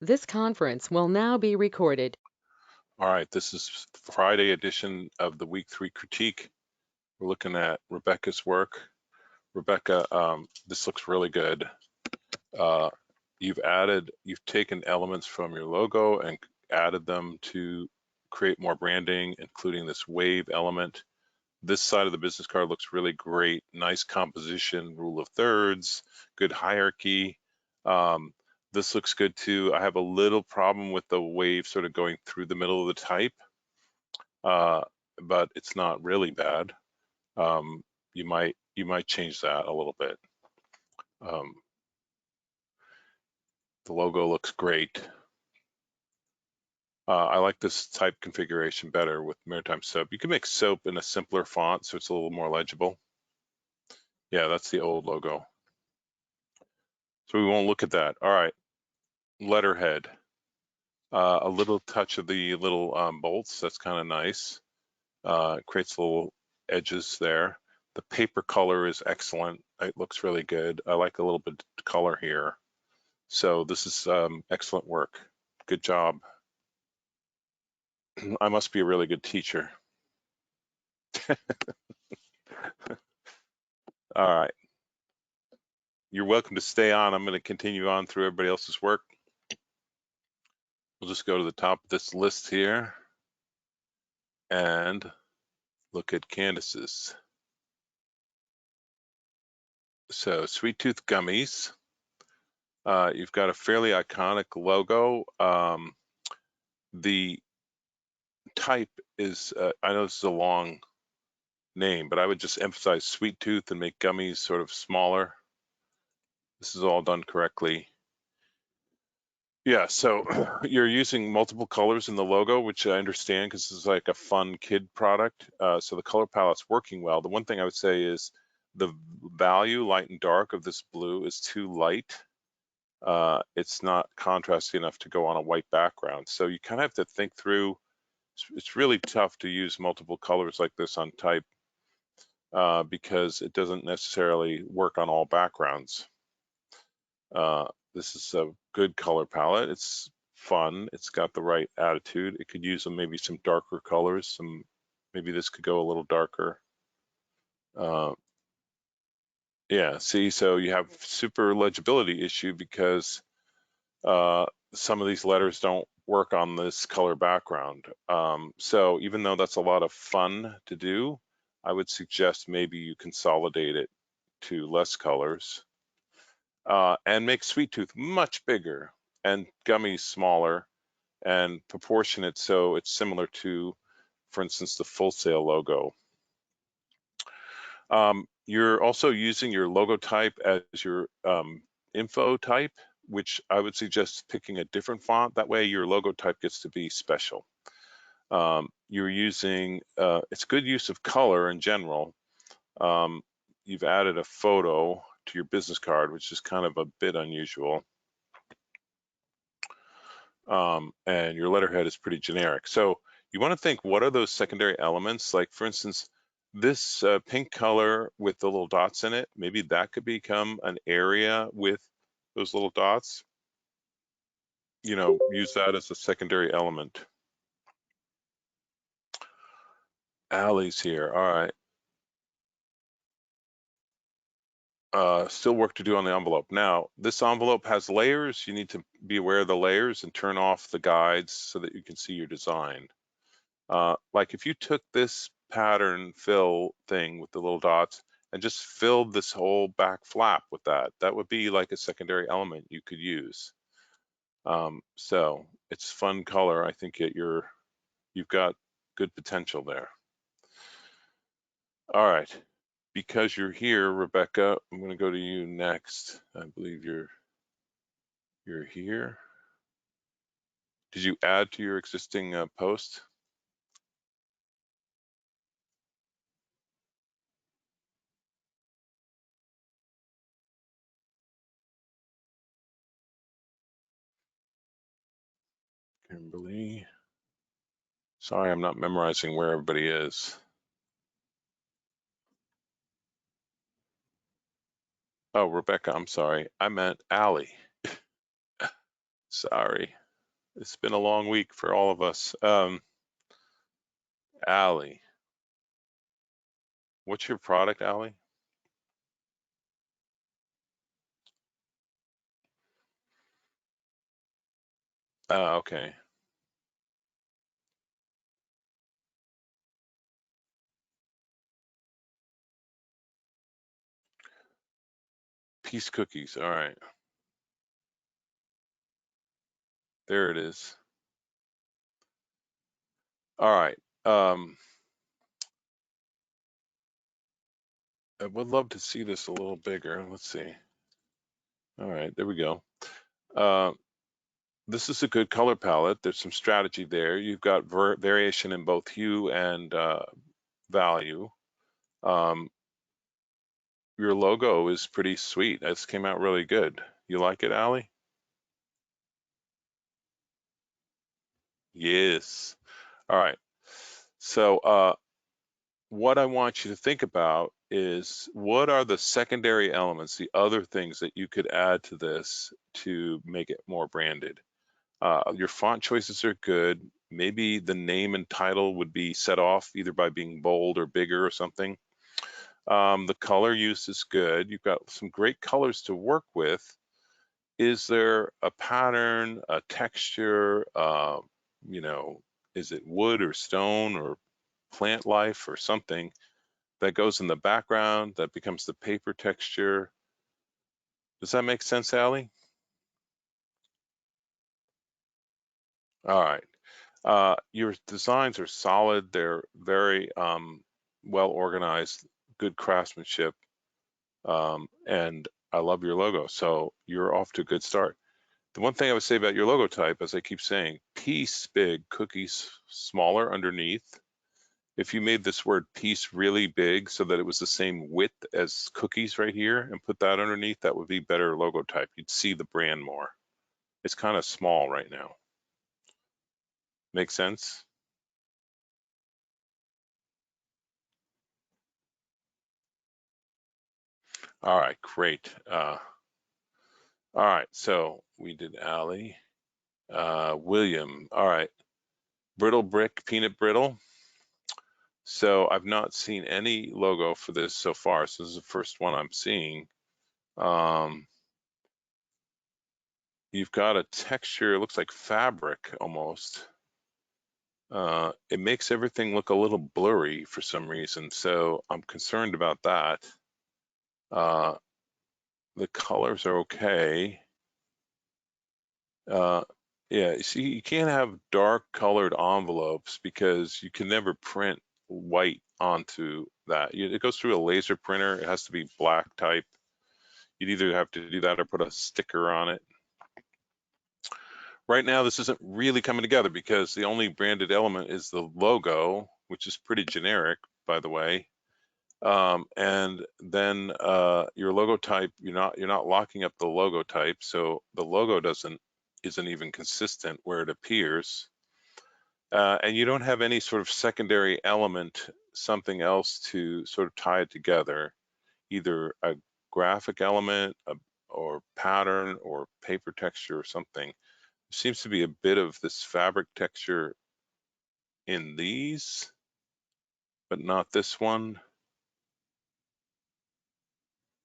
This conference will now be recorded. All right, this is the Friday edition of the Week 3 Critique. We're looking at Rebecca's work. Rebecca, this looks really good. Uh, you've taken elements from your logo and added them to create more branding, including this wave element. This side of the business card looks really great. Nice composition, rule of thirds, good hierarchy. Um, this looks good too. I have a little problem with the wave sort of going through the middle of the type. But it's not really bad. Um, you might change that a little bit. Um, the logo looks great. I like this type configuration better with Maritime Soap. You can make soap in a simpler font, so it's a little more legible. Yeah, that's the old logo. So we won't look at that. All right, letterhead. A little touch of the little bolts. That's kind of nice. Creates little edges there. The paper color is excellent. It looks really good. I like a little bit of color here. So this is excellent work. Good job. I must be a really good teacher. All right. You're welcome to stay on. I'm going to continue on through everybody else's work. We'll just go to the top of this list here and look at Candace's. So Sweet Tooth Gummies. You've got a fairly iconic logo. The type is, I know this is a long name, but I would just emphasize Sweet Tooth and make gummies sort of smaller. This is all done correctly. Yeah, so you're using multiple colors in the logo, which I understand because this is like a fun kid product. So the color palette's working well. The one thing I would say is the value, light and dark, of this blue is too light. It's not contrasty enough to go on a white background. So you kind of have to think through. It's really tough to use multiple colors like this on type because it doesn't necessarily work on all backgrounds. This is a good color palette. It's fun. It's got the right attitude. It could use maybe some darker colors. Maybe this could go a little darker. Yeah, see, so you have super legibility issue because some of these letters don't work on this color background. So even though that's a lot of fun to do, I would suggest maybe you consolidate it to less colors. And make Sweet Tooth much bigger and Gummies smaller and proportionate so it's similar to, for instance, the Full Sail logo. You're also using your logo type as your info type, which I would suggest picking a different font. That way your logo type gets to be special. You're using, it's good use of color in general. You've added a photo to your business card, which is kind of a bit unusual. And your letterhead is pretty generic. So you want to think, what are those secondary elements? Like, for instance, this pink color with the little dots in it, maybe that could become an area with those little dots. Use that as a secondary element. Alley's here. All right. Still work to do on the envelope. Now, this envelope has layers. You need to be aware of the layers and turn off the guides so that you can see your design. Like if you took this pattern fill thing with the little dots and just filled this whole back flap with that, that would be like a secondary element you could use. So it's fun color. I think you've got good potential there. All right. Because you're here, Rebecca, I'm going to go to you next. I believe you're here. Did you add to your existing post? Kimberly. Sorry, I'm not memorizing where everybody is. Oh, Rebecca, I'm sorry. I meant Allie. Sorry. It's been a long week for all of us. Allie, what's your product, Allie? Okay. Peace cookies. All right. There it is. All right. I would love to see this a little bigger. Let's see. All right, there we go. Uh, this is a good color palette. There's some strategy there. You've got variation in both hue and value. Um, your logo is pretty sweet. This came out really good. You like it, Allie? Yes. All right. So what I want you to think about is what are the secondary elements, the other things that you could add to this to make it more branded? Your font choices are good. Maybe the name and title would be set off either by being bold or bigger or something. The color use is good. You've got some great colors to work with. Is there a pattern, a texture, you know, is it wood or stone or plant life or something that goes in the background that becomes the paper texture? Does that make sense, Allie? All right. Your designs are solid. They're very well organized, good craftsmanship, and I love your logo. So you're off to a good start. The one thing I would say about your logo type, as I keep saying, peace big, cookies smaller underneath. If you made this word peace really big so that it was the same width as cookies right here and put that underneath, that would be better logo type. You'd see the brand more. It's kind of small right now. Make sense? All right, great. All right, so we did Allie. William, all right. Brittle brick, peanut brittle. So I've not seen any logo for this so far. So this is the first one I'm seeing. You've got a texture, it looks like fabric almost. It makes everything look a little blurry for some reason. So I'm concerned about that. The colors are okay. Yeah, see, you can't have dark colored envelopes because you can never print white onto that. It goes through a laser printer. It has to be black type. You'd either have to do that or put a sticker on it. Right now, this isn't really coming together because the only branded element is the logo, which is pretty generic, by the way. And then your logo type, you're not locking up the logo type, so the logo isn't even consistent where it appears. And you don't have any sort of secondary element, something else to sort of tie it together, either a graphic element or pattern or paper texture or something. There seems to be a bit of this fabric texture in these, but not this one.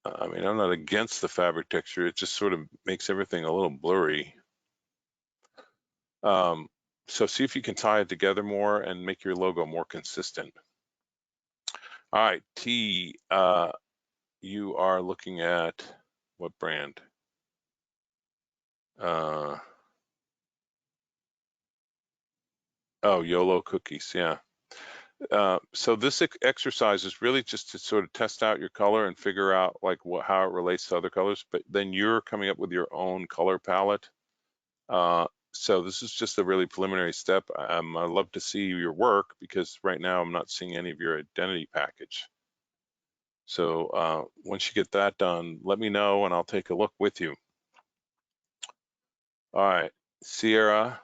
I mean, I'm not against the fabric texture. It just sort of makes everything a little blurry. So see if you can tie it together more and make your logo more consistent. All right, T, you are looking at what brand? Oh, YOLO cookies, yeah. So this exercise is really just to sort of test out your color and figure out like how it relates to other colors, but then you're coming up with your own color palette. So this is just a really preliminary step. I'd love to see your work because right now I'm not seeing any of your identity package. So once you get that done, let me know and I'll take a look with you. All right, Sierra.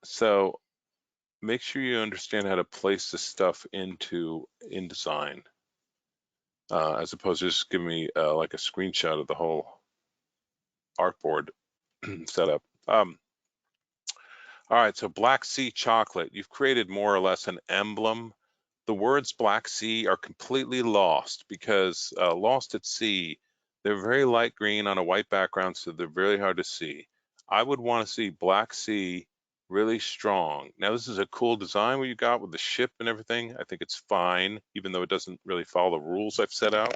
So make sure you understand how to place this stuff into InDesign, as opposed to just giving me like a screenshot of the whole. artboard setup. All right, so Black Sea chocolate. You've created more or less an emblem. The words Black Sea are completely lost because lost at sea, they're very light green on a white background, so they're very hard to see. I would want to see Black Sea really strong. Now, this is a cool design what you got with the ship and everything. I think it's fine, even though it doesn't really follow the rules I've set out.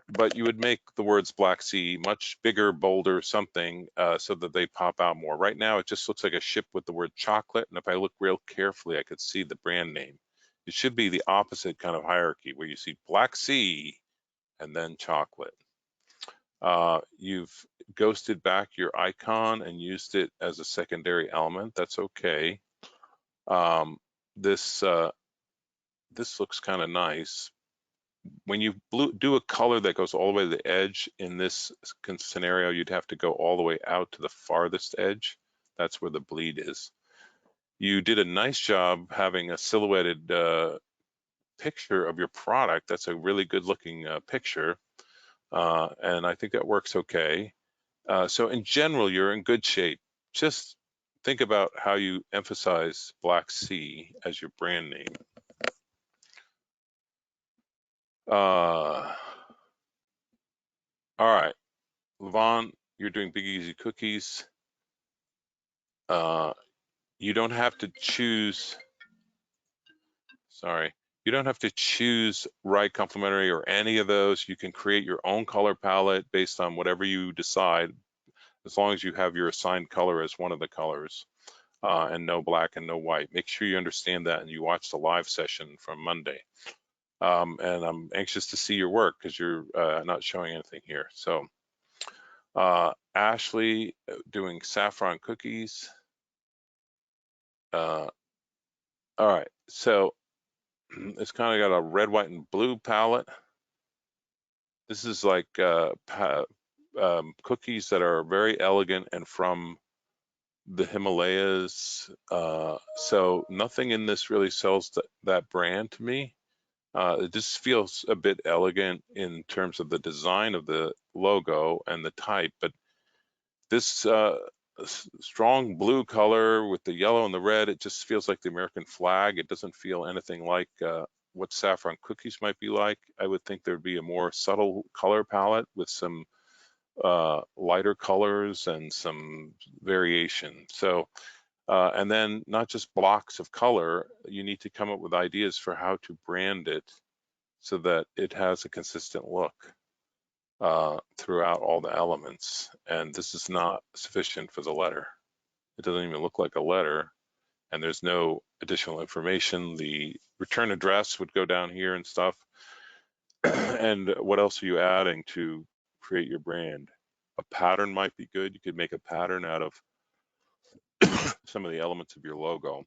But you would make the words Black Sea much bigger, bolder, something, so that they pop out more. Right now, it just looks like a ship with the word chocolate, and if I look real carefully, I could see the brand name. It should be the opposite kind of hierarchy, where you see Black Sea and then chocolate. You've ghosted back your icon and used it as a secondary element. That's okay. This looks kind of nice. When you do a color that goes all the way to the edge, in this scenario, you'd have to go all the way out to the farthest edge. That's where the bleed is. You did a nice job having a silhouetted picture of your product. That's a really good looking picture. And I think that works okay. So in general, you're in good shape. Just think about how you emphasize Black Sea as your brand name. All right, Levon, you're doing Big Easy Cookies. You don't have to choose, sorry, you don't have to choose right complementary or any of those. You can create your own color palette based on whatever you decide, as long as you have your assigned color as one of the colors, and no black and no white. Make sure you understand that and you watch the live session from Monday. And I'm anxious to see your work because you're not showing anything here. So Ashley doing saffron cookies. All right, so it's kind of got a red, white, and blue palette. This is like cookies that are very elegant and from the Himalayas. So nothing in this really sells that brand to me. It just feels a bit elegant in terms of the design of the logo and the type, but this strong blue color with the yellow and the red, it just feels like the American flag. It doesn't feel anything like what saffron cookies might be like. I would think there'd be a more subtle color palette with some lighter colors and some variation. So, and then not just blocks of color, you need to come up with ideas for how to brand it so that it has a consistent look throughout all the elements. And this is not sufficient for the letter. It doesn't even look like a letter, and there's no additional information. The return address would go down here and stuff. And what else are you adding to create your brand? A pattern might be good. You could make a pattern out of some of the elements of your logo.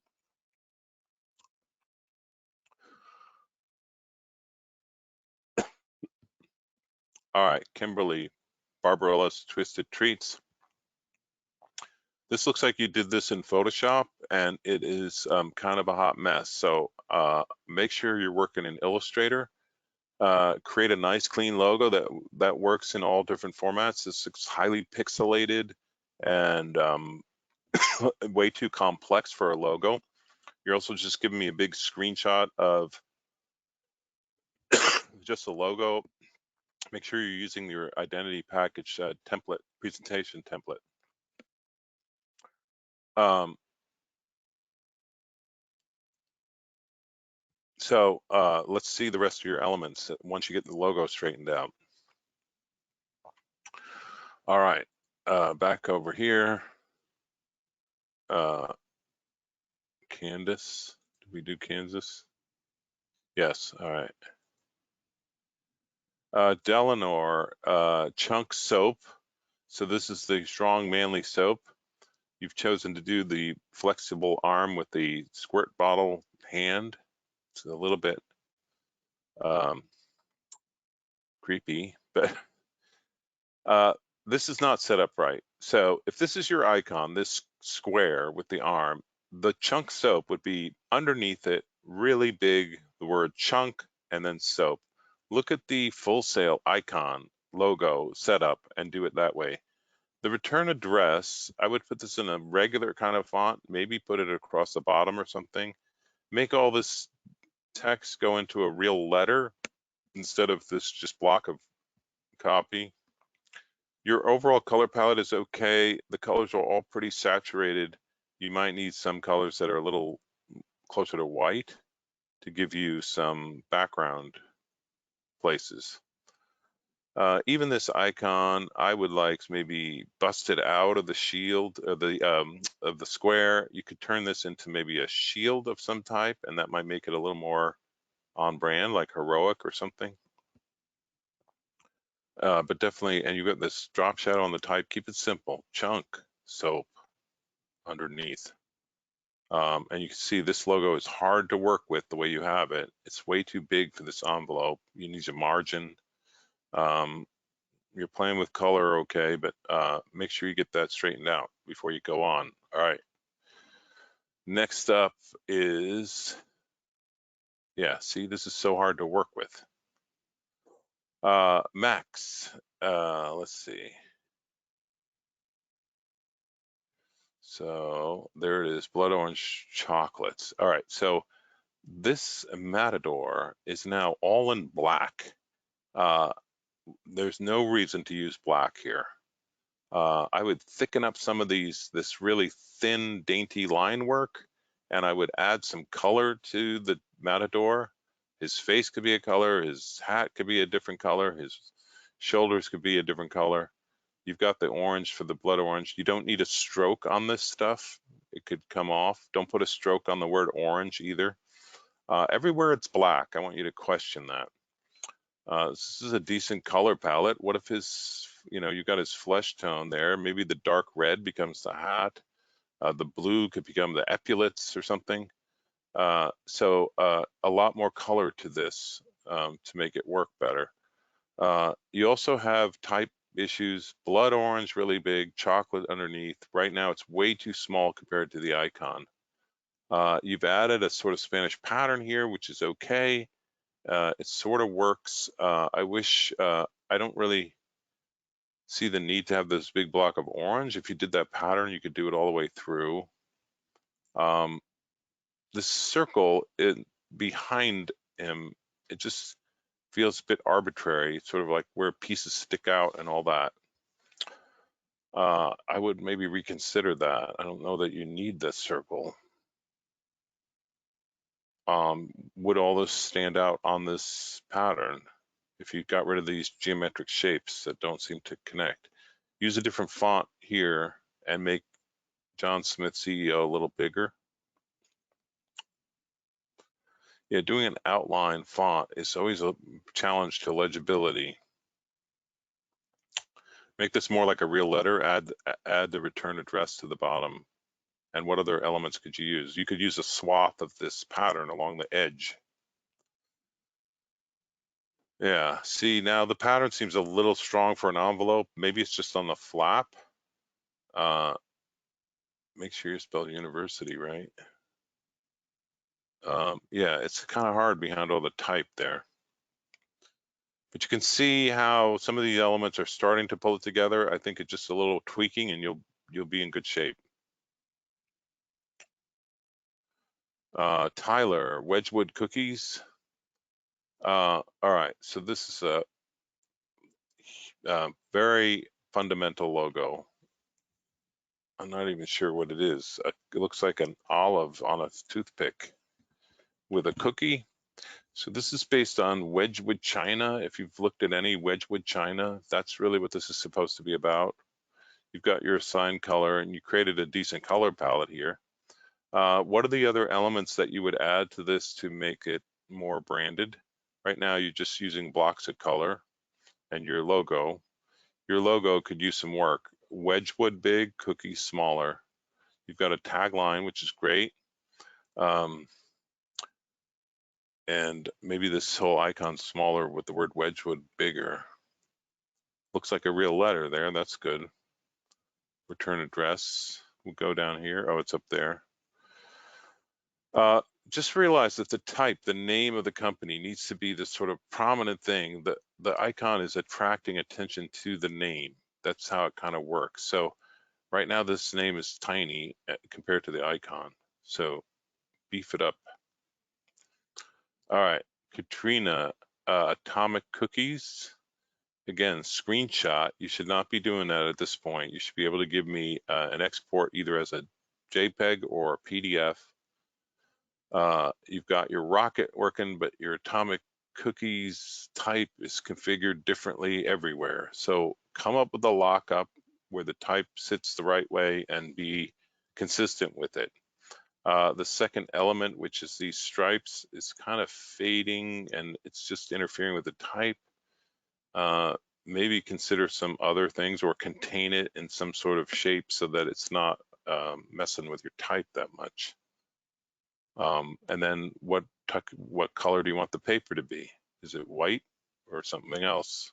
All right, Kimberly, Barbarella's Twisted Treats. This looks like you did this in Photoshop, and it is kind of a hot mess. So make sure you're working in Illustrator. Create a nice clean logo that works in all different formats. This is highly pixelated and way too complex for a logo. You're also just giving me a big screenshot of just the logo. Make sure you're using your identity package template, presentation template. So let's see the rest of your elements once you get the logo straightened out. All right, back over here. Candace, did we do Kansas? Yes, all right. Delanor, Chunk Soap. So this is the strong manly soap. You've chosen to do the flexible arm with the squirt bottle hand. It's a little bit creepy, but this is not set up right. So if this is your icon, this square with the arm, the chunk soap would be underneath it, really big, the word chunk and then soap. Look at the Full Sail icon logo setup and do it that way. The return address, I would put this in a regular kind of font, maybe put it across the bottom or something. Make all this text go into a real letter instead of this just block of copy. Your overall color palette is okay. The colors are all pretty saturated. You might need some colors that are a little closer to white to give you some background places. Even this icon, I would like maybe busted out of the shield of the square. You could turn this into maybe a shield of some type, and that might make it a little more on brand, like heroic or something. But definitely, and you've got this drop shadow on the type. Keep it simple. Chunk soap underneath. And you can see this logo is hard to work with the way you have it. It's way too big for this envelope. You need a margin. You're playing with color, okay, but make sure you get that straightened out before you go on. All right. Next up is, yeah, see, this is so hard to work with. Max, let's see. So there it is, blood orange chocolates. All right, so this Matador is now all in black. There's no reason to use black here. I would thicken up some of this really thin, dainty line work, and I would add some color to the Matador. His face could be a color, his hat could be a different color, his shoulders could be a different color. You've got the orange for the blood orange. You don't need a stroke on this stuff. It could come off. Don't put a stroke on the word orange either. Everywhere it's black, I want you to question that. This is a decent color palette. What if his, you got his flesh tone there. Maybe the dark red becomes the hat. The blue could become the epaulets or something. So a lot more color to this to make it work better. You also have type issues, blood orange really big, chocolate underneath. Right now it's way too small compared to the icon. You've added a sort of Spanish pattern here, which is okay. It sort of works. I wish, I don't really see the need to have this big block of orange. If you did that pattern, you could do it all the way through. This circle behind him, it just feels a bit arbitrary, sort of like where pieces stick out and all that. I would maybe reconsider that. I don't know that you need this circle. Would all this stand out on this pattern if you got rid of these geometric shapes that don't seem to connect? Use a different font here and make John Smith CEO a little bigger. Yeah, doing an outline font is always a challenge to legibility. Make this more like a real letter. Add the return address to the bottom. And what other elements could you use? You could use a swath of this pattern along the edge. Yeah, see, now the pattern seems a little strong for an envelope. Maybe it's just on the flap. Make sure you spell university right. Yeah, it's kind of hard behind all the type there. But you can see how some of these elements are starting to pull it together. I think it's just a little tweaking and you'll be in good shape. Tyler, Wedgwood cookies. All right, so this is a very fundamental logo. I'm not even sure what it is. It looks like an olive on a toothpick with a cookie. So this is based on Wedgwood china. If you've looked at any Wedgwood china, that's really what this is supposed to be about. You've got your assigned color and you created a decent color palette here. What are the other elements that you would add to this to make it more branded? Right now, you're just using blocks of color and your logo. Your logo could use some work. Wedgwood big, cookie smaller. You've got a tagline, which is great. And maybe this whole icon's smaller with the word Wedgwood bigger. Looks like a real letter there, that's good. Return address, we'll go down here. Oh, it's up there. Just realize that the type, the name of the company needs to be the sort of prominent thing. The icon is attracting attention to the name. that's how it kind of works. So right now this name is tiny compared to the icon. So beef it up. All right, Katrina, Atomic Cookies. Again, screenshot. You should not be doing that at this point. You should be able to give me an export either as a JPEG or a PDF. You've got your rocket working, but your atomic cookies type is configured differently everywhere. So come up with a lockup where the type sits the right way and be consistent with it. The second element, which is these stripes, is kind of fading and it's just interfering with the type. Maybe consider some other things or contain it in some sort of shape so that it's not messing with your type that much. And then what color do you want the paper to be? Is it white or something else?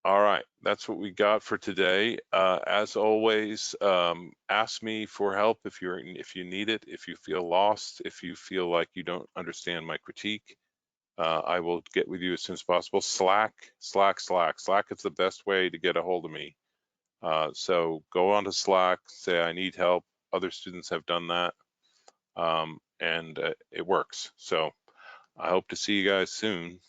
All right, that's what we got for today. As always, ask me for help if you need it, if you feel lost, if you feel like you don't understand my critique. I will get with you as soon as possible. Slack is the best way to get a hold of me. So go onto Slack, say I need help. Other students have done that, and it works. So I hope to see you guys soon.